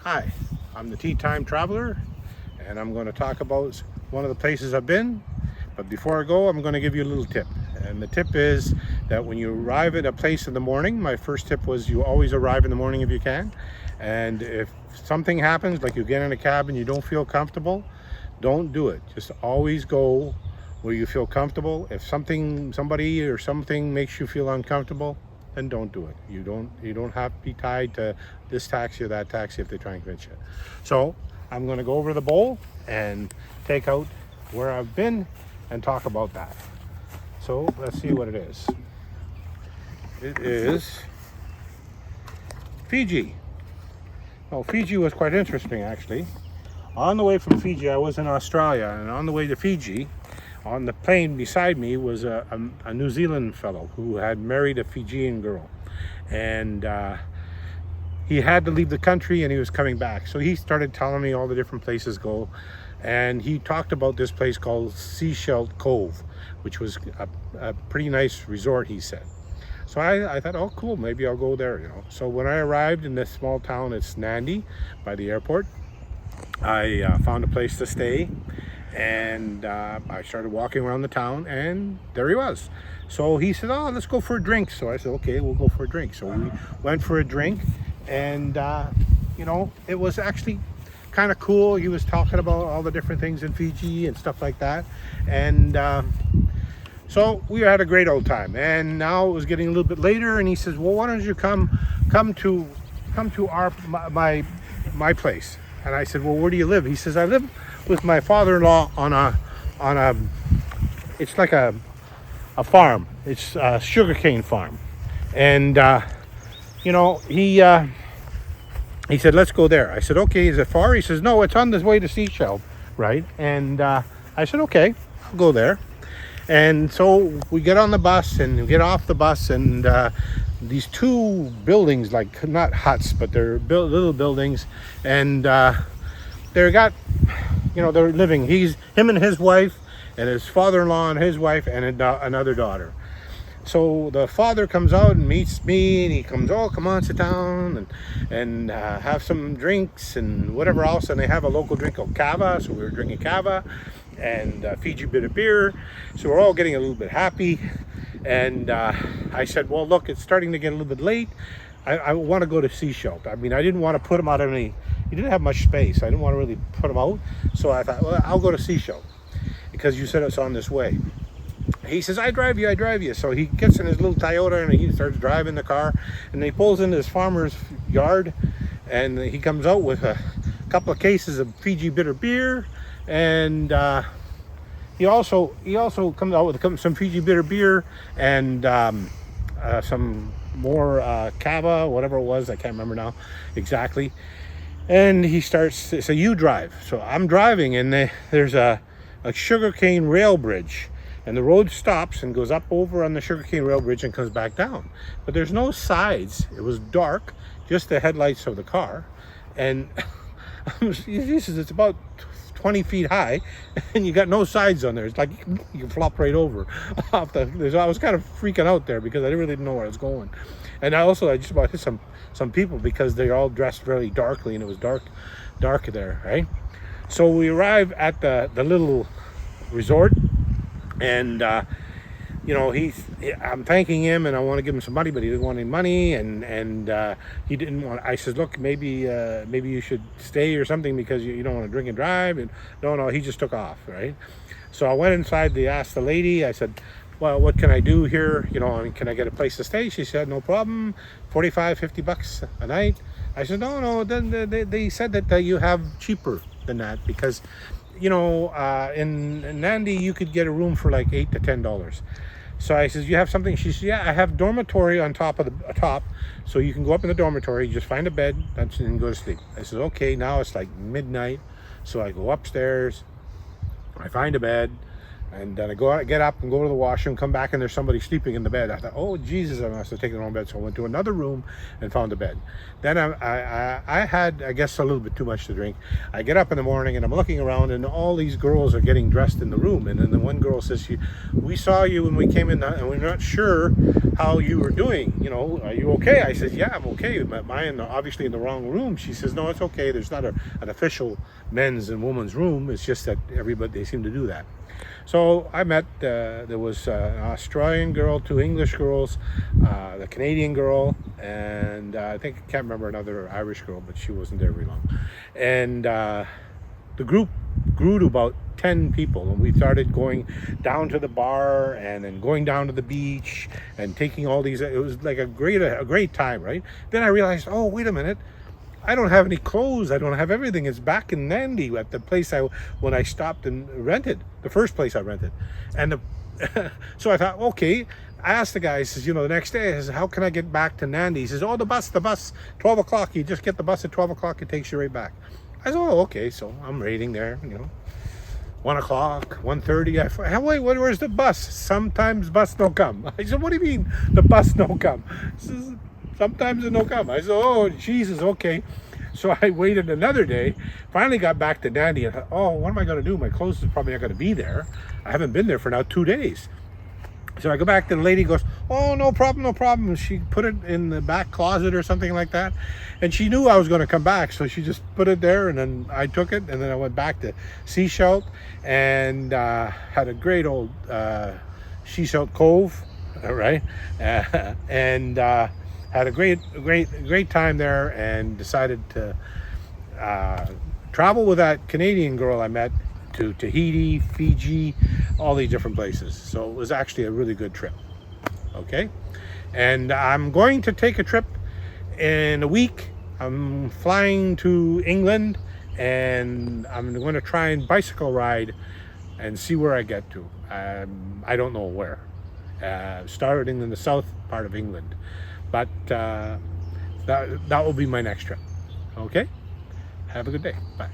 Hi, I'm the Tea Time Traveler, and I'm going to talk about one of the places I've been. But before I go, I'm going to give you a little tip. And the tip is that when you arrive at a place in the morning, my first tip was you always arrive in the morning if you can. And if something happens, like you get in a cab and you don't feel comfortable, don't do it. Just always go where you feel comfortable. If somebody or something makes you feel uncomfortable, then don't do it. You don't have to be tied to this taxi or that taxi if they try and convince you. So I'm going to go over the bowl and take out where I've been and talk about that. So let's see what it is. It is Fiji. Oh, Fiji was quite interesting actually. On the way from Fiji, I was in Australia, and on the way to Fiji, on the plane beside me was a New Zealand fellow who had married a Fijian girl, and he had to leave the country and he was coming back. So he started telling me all the different places to go, and he talked about this place called Seashell Cove, which was a pretty nice resort, he said. So I thought, oh cool, maybe I'll go there, you know. So when I arrived in this small town, it's Nandi by the airport, I found a place to stay, and I started walking around the town, and there he was. So he said, oh, let's go for a drink. So I said, okay, we'll go for a drink. So we went for a drink, and you know, it was actually kind of cool. He was talking about all the different things in Fiji and stuff like that, and so we had a great old time. And now it was getting a little bit later, and he says, well, why don't you come to my place? And I said, well, where do you live? He says, I live with my father-in-law on a it's like a farm. It's a sugarcane farm. And you know, he said, let's go there. I said, okay, is it far? He says, no, it's on the way to Seashell, right? And I said, okay, I'll go there. And so we get on the bus and we get off the bus, and these two buildings, like not huts, but they're little buildings, and they're got, you know, they're living. Him and his wife, and his father-in-law and his wife, and another daughter. So the father comes out and meets me, and he comes, oh, come on, sit down and have some drinks and whatever else. And they have a local drink called kava, so we were drinking kava and Fiji bitter beer. So we're all getting a little bit happy. And I said, well, look, it's starting to get a little bit late. I want to go to Seashell. I mean, I didn't want to put him out of any, he didn't have much space. I didn't want to really put him out. So I thought, well, I'll go to Seashell because you said it's on this way. He says, I drive you. So he gets in his little Toyota and he starts driving the car, and he pulls into his farmer's yard, and he comes out with a couple of cases of Fiji bitter beer, and he also comes out with some Fiji bitter beer and some more kava, whatever it was, I can't remember now exactly. And he starts, so you drive. So I'm driving, and there's a sugarcane rail bridge, and the road stops and goes up over on the sugarcane rail bridge and comes back down. But there's no sides. It was dark, just the headlights of the car. And he says it's about 20 feet high, and you got no sides on there. It's like you can flop right over off the. I was kind of freaking out there because I didn't really know where I was going. And I just about hit some people because they're all dressed really darkly, and it was dark there, right? So we arrive at the little resort, and you know, I'm thanking him, and I want to give him some money, but he didn't want any money, and he didn't want. I said, look, maybe you should stay or something because you don't want to drink and drive. And no, he just took off, right? So I went inside. Asked the lady. I said, well, what can I do here? You know, can I get a place to stay? She said, no problem, $45-50 a night. I said, no. Then they said that you have cheaper than that because, you know, in Nandi you could get a room for like $8 to $10. So I says, you have something? She says, yeah, I have dormitory on top of the top, so you can go up in the dormitory, just find a bed, and go to sleep. I said, okay. Now it's like midnight, so I go upstairs, I find a bed, And then I go out, get up and go to the washroom, come back, and there's somebody sleeping in the bed. I thought, oh, Jesus, I must have taken the wrong bed. So I went to another room and found a bed. Then I had, I guess, a little bit too much to drink. I get up in the morning and I'm looking around, and all these girls are getting dressed in the room. And then the one girl says, we saw you when we came in, and we're not sure how you were doing. You know, are you okay? I said, yeah, I'm okay. But mine obviously in the wrong room. She says, no, it's okay. There's not an official men's and women's room. It's just that they seem to do that. So I met, there was an Australian girl, 2 English girls, the Canadian girl, and I can't remember another Irish girl, but she wasn't there very long. And the group grew to about 10 people, and we started going down to the bar and then going down to the beach and taking all these, it was like a great time, right? Then I realized, oh, wait a minute. I don't have any clothes. I don't have everything. It's back in Nandi at the place when I stopped and rented, the first place I rented. And so I thought, okay. I asked the guy, he says, the next day, I said, how can I get back to Nandi? He says, oh, the bus, 12 o'clock. You just get the bus at 12 o'clock. It takes you right back. I said, oh, okay. So I'm waiting there, 1 o'clock, 1:30. Wait, where's the bus? Sometimes bus don't come. I said, what do you mean the bus don't come? He says, sometimes it don't come. I said, oh, Jesus, okay. So I waited another day, finally got back to Nandi, and thought, oh, what am I going to do? My clothes is probably not going to be there. I haven't been there for now 2 days. So I go back to the lady, goes, oh, no problem, no problem. She put it in the back closet or something like that. And she knew I was going to come back, so she just put it there, and then I took it, and then I went back to Seashell and had a great old Seashell Cove, right? And had a great time there, and decided to travel with that Canadian girl I met to Tahiti, Fiji, all these different places. So it was actually a really good trip. Okay, and I'm going to take a trip in a week. I'm flying to England, and I'm going to try and bicycle ride and see where I get to. I don't know where. Starting in the south part of England. But that will be my next trip. Okay? Have a good day. Bye.